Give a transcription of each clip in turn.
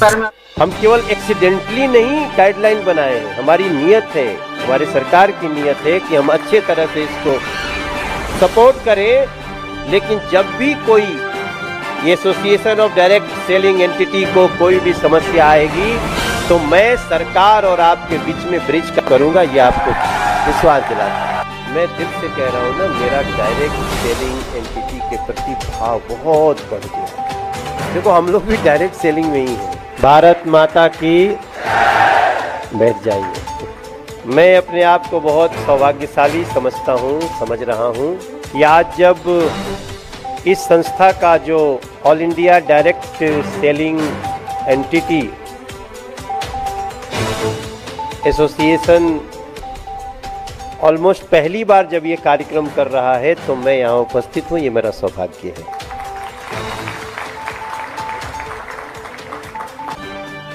बारे में हम केवल एक्सीडेंटली नहीं गाइडलाइन बनाए हैं, हमारी नीयत है, हमारी सरकार की नीयत है कि हम अच्छे तरह से इसको सपोर्ट करें। लेकिन जब भी कोई ये association of direct selling entity को कोई भी समस्या आएगी तो मैं सरकार और आपके बीच में ब्रिज करूंगा, ये आपको विश्वास दिलाता हूं। मैं दिल से कह रहा हूं ना, मेरा डायरेक्ट सेलिंग एंटिटी के प्रति भाव बहुत बढ़ गया। देखो हम लोग भी डायरेक्ट सेलिंग में ही हैं। भारत माता की, बैठ जाइए। मैं अपने आप को बहुत सौभाग्यशाली समझता हूँ, समझ रहा हूँ कि आज जब इस संस्था का जो all India direct selling entity association almost पहली बार जब ये कार्यक्रम कर रहा है तो मैं यहाँ उपस्थित हूँ, ये मेरा सौभाग्य है।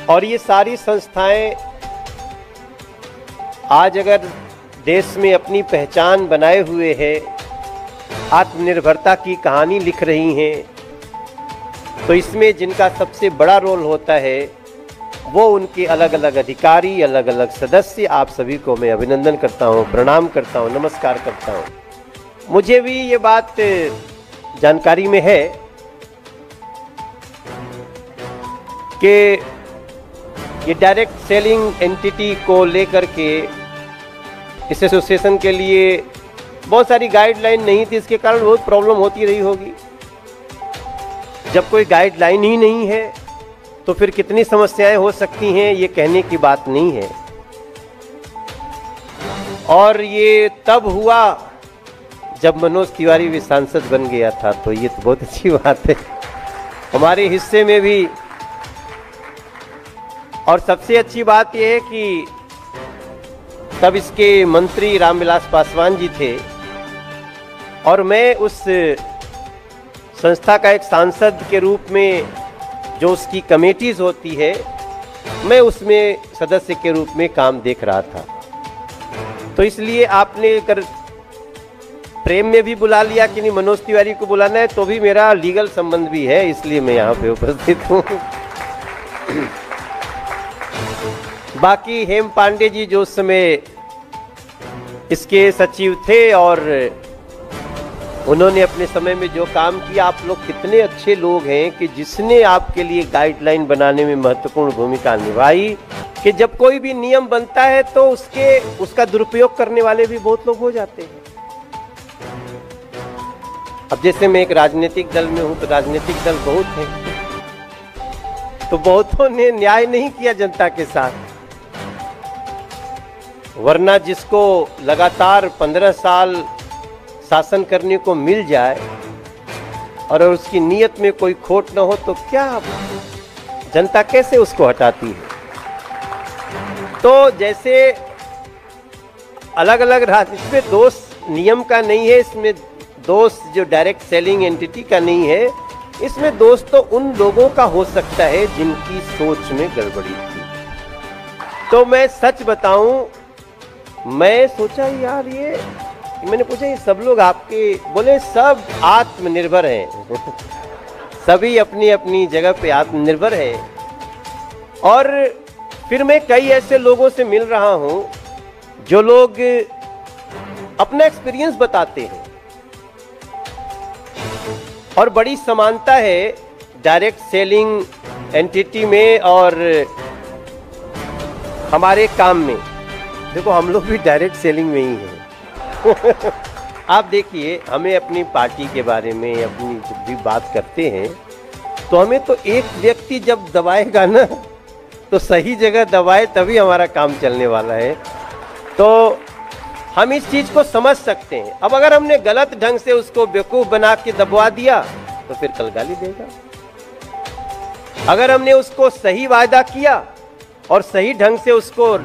और ये सारी संस्थाएं आज अगर देश में अपनी पहचान बनाए हुए हैं, आत्मनिर्भरता की कहानी लिख रही हैं, तो इसमें जिनका सबसे बड़ा रोल होता है वो उनके अलग अलग अधिकारी, अलग अलग सदस्य। आप सभी को मैं अभिनंदन करता हूं, प्रणाम करता हूं, नमस्कार करता हूं। मुझे भी ये बात जानकारी में है कि ये डायरेक्ट सेलिंग एंटिटी को लेकर के इस एसोसिएशन के लिए बहुत सारी गाइडलाइन नहीं थी, इसके कारण बहुत प्रॉब्लम होती रही होगी। जब कोई गाइडलाइन ही नहीं है तो फिर कितनी समस्याएं हो सकती हैं, ये कहने की बात नहीं है। और ये तब हुआ जब मनोज तिवारी भी सांसद बन गया था, तो ये तो बहुत अच्छी बात है हमारे हिस्से में भी। और सबसे अच्छी बात यह है कि तब इसके मंत्री रामविलास पासवान जी थे और मैं उस संस्था का एक सांसद के रूप में, जो उसकी कमेटीज होती है, मैं उसमें सदस्य के रूप में काम देख रहा था। तो इसलिए आपने अगर प्रेम में भी बुला लिया कि नहीं मनोज तिवारी को बुलाना है, तो भी मेरा लीगल संबंध भी है, इसलिए मैं यहाँ पे उपस्थित हूँ। बाकी हेम पांडे जी जो उस समय इसके सचिव थे और उन्होंने अपने समय में जो काम किया, आप लोग कितने अच्छे लोग हैं कि जिसने आपके लिए गाइडलाइन बनाने में महत्वपूर्ण भूमिका निभाई कि जब कोई भी नियम बनता है तो उसका दुरुपयोग करने वाले भी बहुत लोग हो जाते हैं। अब जैसे मैं एक राजनीतिक दल में हूं तो राजनीतिक दल बहुत है, तो बहुतों ने न्याय नहीं किया जनता के साथ, वरना जिसको लगातार 15 साल शासन करने को मिल जाए और उसकी नीयत में कोई खोट न हो तो क्या जनता कैसे उसको हटाती है। तो जैसे अलग अलग इसमें दोष नियम का नहीं है, इसमें दोष जो डायरेक्ट सेलिंग एंटिटी का नहीं है, इसमें दोष तो उन लोगों का हो सकता है जिनकी सोच में गड़बड़ी थी। तो मैं सच बताऊं, मैं सोचा यार ये मैंने पूछा ये सब लोग आपके, बोले सब आत्मनिर्भर हैं सभी अपनी अपनी जगह पे आत्मनिर्भर हैं। और फिर मैं कई ऐसे लोगों से मिल रहा हूं जो लोग अपना एक्सपीरियंस बताते हैं और बड़ी समानता है डायरेक्ट सेलिंग एंटिटी में और हमारे काम में। देखो हम लोग भी डायरेक्ट सेलिंग में ही हैं आप देखिए, हमें अपनी पार्टी के बारे में अपनी जब भी बात करते हैं तो हमें तो एक व्यक्ति जब दबाएगा ना तो सही जगह दबाए तभी हमारा काम चलने वाला है। तो हम इस चीज को समझ सकते हैं। अब अगर हमने गलत ढंग से उसको बेवकूफ बना के दबवा दिया तो फिर कल गाली देगा। अगर हमने उसको सही वायदा किया और सही ढंग से उसको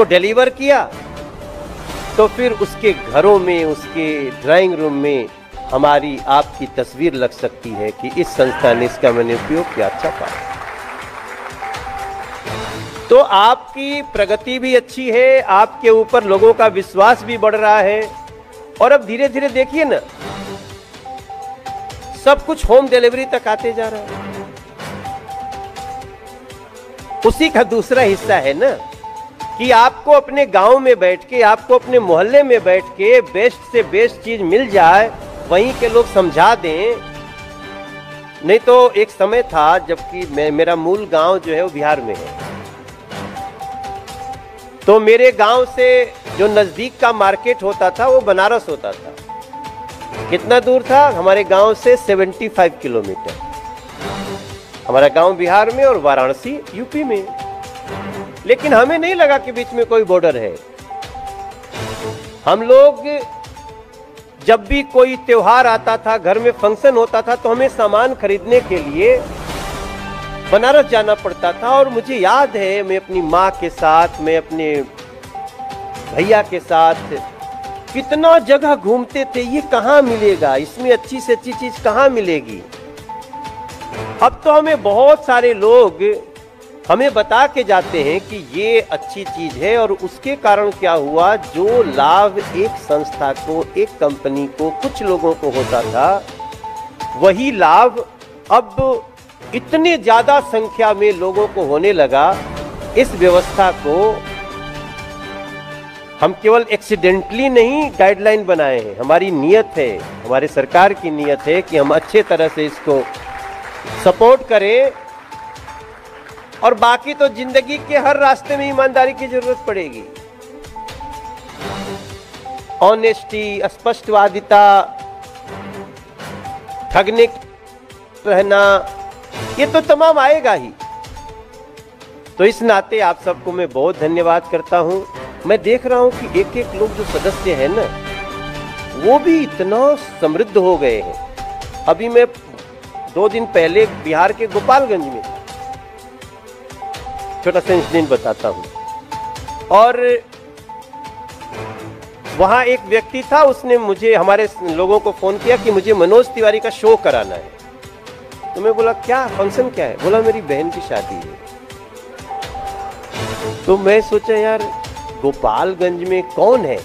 डिलीवर किया तो फिर उसके घरों में, उसके ड्राइंग रूम में हमारी आपकी तस्वीर लग सकती है कि इस संस्था ने इसका मैंने उपयोग किया, अच्छा पाया। तो आपकी प्रगति भी अच्छी है, आपके ऊपर लोगों का विश्वास भी बढ़ रहा है। और अब धीरे धीरे देखिए ना, सब कुछ होम डिलीवरी तक आते जा रहा है। उसी का दूसरा हिस्सा है ना कि आपको अपने गांव में बैठ के, आपको अपने मोहल्ले में बैठ के बेस्ट से बेस्ट चीज मिल जाए, वहीं के लोग समझा दें। नहीं तो एक समय था जबकि मेरा मूल गांव जो है वो बिहार में है, तो मेरे गांव से जो नजदीक का मार्केट होता था वो बनारस होता था। कितना दूर था? हमारे गांव से 75 किलोमीटर। हमारा गांव बिहार में और वाराणसी यूपी में। लेकिन हमें नहीं लगा कि बीच में कोई बॉर्डर है। हम लोग जब भी कोई त्योहार आता था, घर में फंक्शन होता था, तो हमें सामान खरीदने के लिए बनारस जाना पड़ता था। और मुझे याद है, मैं अपनी माँ के साथ, मैं अपने भैया के साथ कितना जगह घूमते थे। ये कहाँ मिलेगा, इसमें अच्छी से अच्छी चीज कहाँ मिलेगी। अब तो हमें बहुत सारे लोग हमें बता के जाते हैं कि ये अच्छी चीज है, और उसके कारण क्या हुआ, जो लाभ एक संस्था को, एक कंपनी को, कुछ लोगों को होता था, वही लाभ अब इतने ज्यादा संख्या में लोगों को होने लगा। इस व्यवस्था को हम केवल एक्सीडेंटली नहीं गाइडलाइन बनाए हैं, हमारी नियत है, हमारे सरकार की नियत है कि हम अच्छे तरह से इसको सपोर्ट करें। और बाकी तो जिंदगी के हर रास्ते में ईमानदारी की जरूरत पड़ेगी। ऑनेस्टी, स्पष्टवादिता, ठगने रहना, ये तो तमाम आएगा ही। तो इस नाते आप सबको मैं बहुत धन्यवाद करता हूं। मैं देख रहा हूं कि एक एक लोग जो सदस्य हैं ना, वो भी इतना समृद्ध हो गए हैं। अभी मैं 2 दिन पहले बिहार के गोपालगंज में था, छोटा सा इंसिडेंट बताता हूं। और वहां एक व्यक्ति था, उसने मुझे, हमारे लोगों को फोन किया कि मुझे मनोज तिवारी का शो कराना है। तो मैं बोला क्या फंक्शन क्या है? बोला मेरी बहन की शादी है। तो मैं सोचा यार गोपालगंज में कौन है,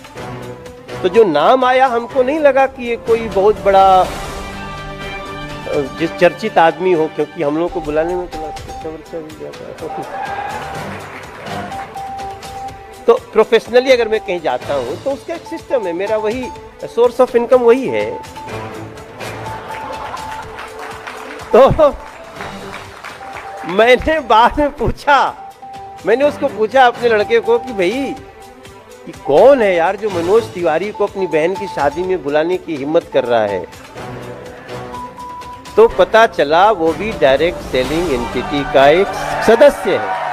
तो जो नाम आया हमको नहीं लगा कि ये कोई बहुत बड़ा जिस चर्चित आदमी हो, क्योंकि हम लोगों को बुलाने में थोड़ा तो प्रोफेशनली अगर मैं कहीं जाता हूं तो उसका एक सिस्टम है, मेरा वही सोर्स ऑफ इनकम वही है। तो मैंने बाद में पूछा, मैंने उसको पूछा अपने लड़के को कि भाई ये कौन है यार जो मनोज तिवारी को अपनी बहन की शादी में बुलाने की हिम्मत कर रहा है। तो पता चला वो भी डायरेक्ट सेलिंग एंटिटी का एक सदस्य है।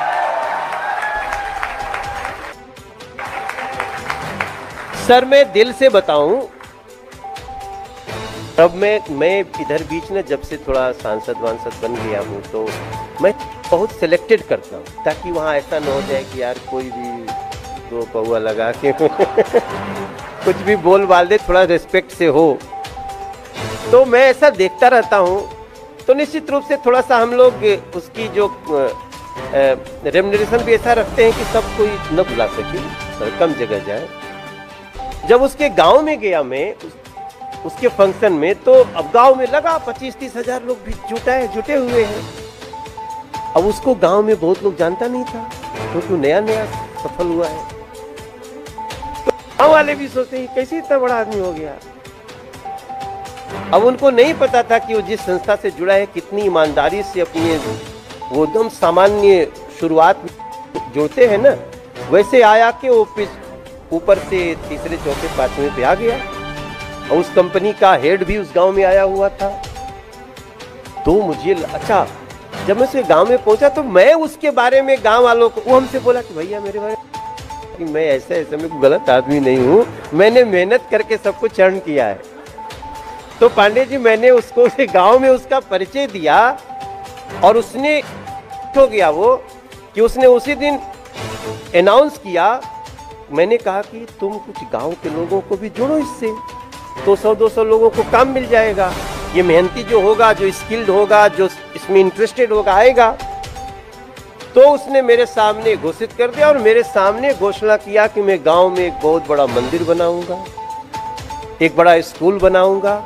सर मैं दिल से बताऊं, तब मैं इधर बीच में जब से थोड़ा सांसद वांसद बन गया हूं, तो मैं बहुत सिलेक्टेड करता हूं, ताकि वहां ऐसा न हो जाए कि यार कोई भी दो पौआ लगा के कुछ भी बोल बाल दे, थोड़ा रिस्पेक्ट से हो। तो मैं ऐसा देखता रहता हूं। तो निश्चित रूप से थोड़ा सा हम लोग उसकी जो रेम्युनरेशन भी ऐसा रखते हैं कि सब कोई न बुला सके, कम जगह जाए। जब उसके गांव में गया मैं, उसके फंक्शन में, तो अब गांव में लगा 25-30 हजार लोग भी जुटे हुए हैं। अब उसको गांव में बहुत लोग जानता नहीं था, क्योंकि नया नया सफल हुआ है। तो गांव वाले भी सोचते हैं कैसे इतना बड़ा आदमी हो गया। अब उनको नहीं पता था कि वो जिस संस्था से जुड़ा है कितनी ईमानदारी से अपनी वो एकदम सामान्य शुरुआत जोड़ते हैं ना, वैसे आया कि वो ऊपर से तीसरे चौथे पांचवें पे आ गया। और उस कंपनी का हेड भी उस गांव में आया हुआ था। तो मुझे अच्छा, जब मैं उसके गांव में पहुंचा तो मैं उसके बारे में गांव वालों को, वो हमसे बोला कि भैया मेरे बारे में कि मैं ऐसे में गलत आदमी नहीं हूं, मैंने मेहनत करके सब कुछ अर्न किया है। तो पांडे जी, मैंने उसको गांव में उसका परिचय दिया, और उसने हो गया वो कि उसने उसी दिन अनाउंस किया। मैंने कहा कि तुम कुछ गांव के लोगों को भी जोड़ो इससे, तो 100-200 लोगों को काम मिल जाएगा। ये मेहनती जो होगा, जो स्किल्ड होगा, जो इसमें इंटरेस्टेड होगा, आएगा। तो उसने मेरे सामने घोषित कर दिया और मेरे सामने घोषणा किया कि मैं गांव में एक बहुत बड़ा मंदिर बनाऊंगा, एक बड़ा स्कूल बनाऊंगा।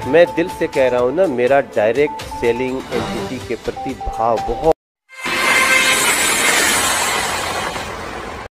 मैं दिल से कह रहा हूं ना, मेरा डायरेक्ट सेलिंग एंटिटी के प्रति भाव बहुत